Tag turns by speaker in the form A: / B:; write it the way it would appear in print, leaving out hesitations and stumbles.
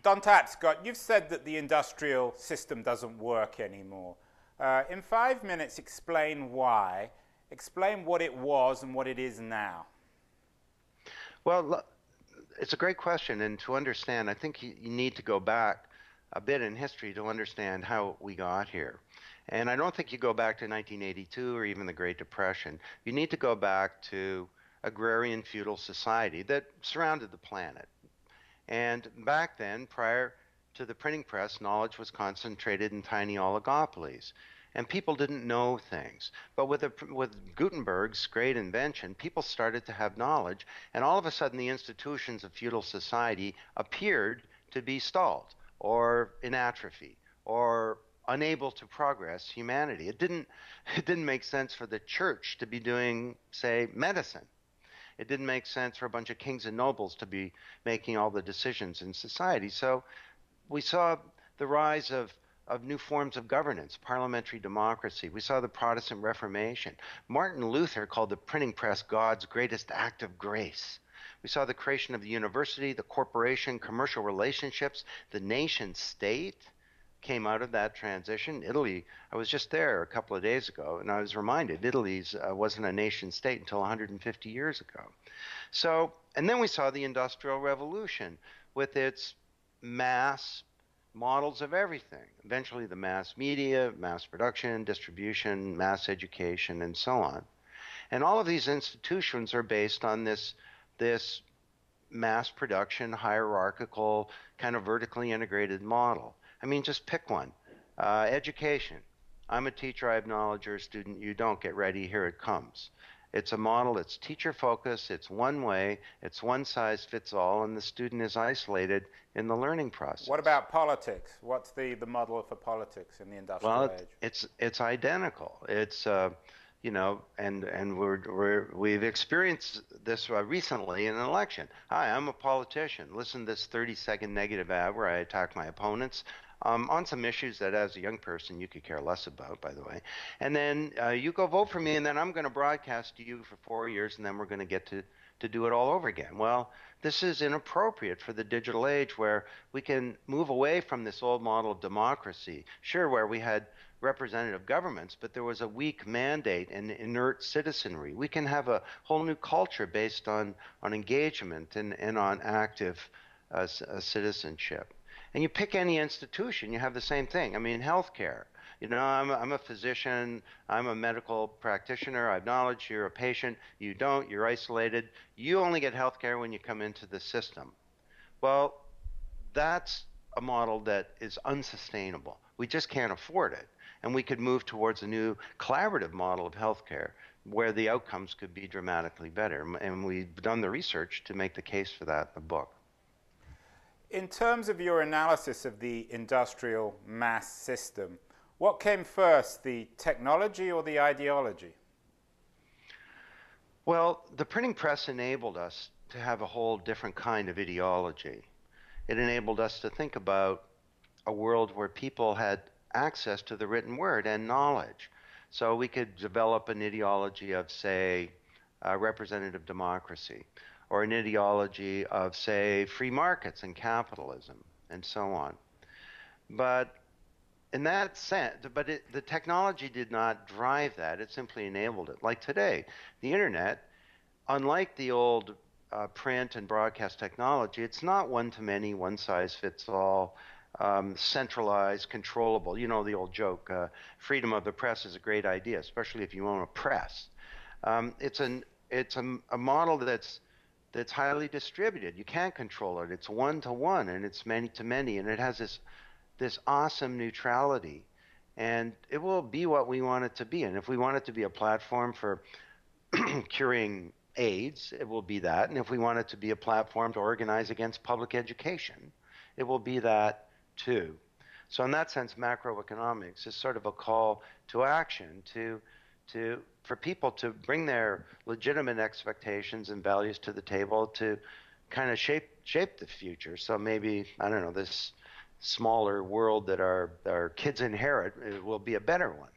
A: Don Tapscott, you've said that the industrial system doesn't work anymore. In 5 minutes, explain why. Explain what it was and what it is now.
B: Well, it's a great question, and to understand, I think you need to go back a bit in history to understand how we got here. And I don't think you go back to 1982 or even the Great Depression. You need to go back to agrarian feudal society that surrounded the planet. And back then, prior to the printing press, knowledge was concentrated in tiny oligopolies. And people didn't know things. But with Gutenberg's great invention, people started to have knowledge, and all of a sudden the institutions of feudal society appeared to be stalled or in atrophy or unable to progress humanity. It didn't make sense for the church to be doing, say, medicine. It didn't make sense for a bunch of kings and nobles to be making all the decisions in society. So we saw the rise of new forms of governance, parliamentary democracy. We saw the Protestant Reformation. Martin Luther called the printing press God's greatest act of grace. We saw the creation of the university, the corporation, commercial relationships, the nation state came out of that transition. Italy, I was just there a couple of days ago, and I was reminded Italy wasn't a nation state until 150 years ago. So, and then we saw the Industrial Revolution with its mass models of everything. Eventually the mass media, mass production, distribution, mass education, and so on. And all of these institutions are based on this mass production, hierarchical, kind of vertically integrated model. I mean, just pick one. Education. I'm a teacher, I have knowledge, you're a student, you don't. Get ready, here it comes. It's a model, it's teacher focused, it's one way, it's one size fits all, and the student is isolated in the learning process.
A: What about politics? What's the model for politics in the industrial age?
B: It's identical. It's you know, and we've experienced this recently in an election. Hi, I'm a politician. Listen to this 30-second negative ad where I attack my opponents on some issues that as a young person you could care less about, by the way. And then you go vote for me, and then I'm going to broadcast to you for 4 years, and then we're going to get to do it all over again. Well, this is inappropriate for the digital age where we can move away from this old model of democracy, sure, where we had representative governments, but there was a weak mandate and inert citizenry. We can have a whole new culture based on engagement and on active citizenship. And you pick any institution, you have the same thing. I mean, healthcare. You know, I'm a physician, I'm a medical practitioner, I have knowledge, you're a patient, you don't, you're isolated. You only get healthcare when you come into the system. Well, that's a model that is unsustainable. We just can't afford it. And we could move towards a new collaborative model of healthcare where the outcomes could be dramatically better. And we've done the research to make the case for that in the book.
A: In terms of your analysis of the industrial mass system, what came first, the technology or the ideology?
B: Well, the printing press enabled us to have a whole different kind of ideology. It enabled us to think about a world where people had access to the written word and knowledge. So we could develop an ideology of, say, representative democracy, or an ideology of, say, free markets and capitalism, and so on. But in that sense, the technology did not drive that, it simply enabled it. Like today, the internet, unlike the old print and broadcast technology, it's not one-to-many, one-size-fits-all, centralized, controllable. You know the old joke, freedom of the press is a great idea, especially if you own a press. It's a model that's highly distributed. You can't control it. It's one-to-one, and it's many-to-many, and it has this awesome neutrality. And it will be what we want it to be. And if we want it to be a platform for curing AIDS, it will be that. And if we want it to be a platform to organize against public education, it will be that too. So in that sense, macroeconomics is sort of a call to action for people to bring their legitimate expectations and values to the table to kind of shape the future. So maybe, I don't know, this smaller world that our kids inherit, it will be a better one.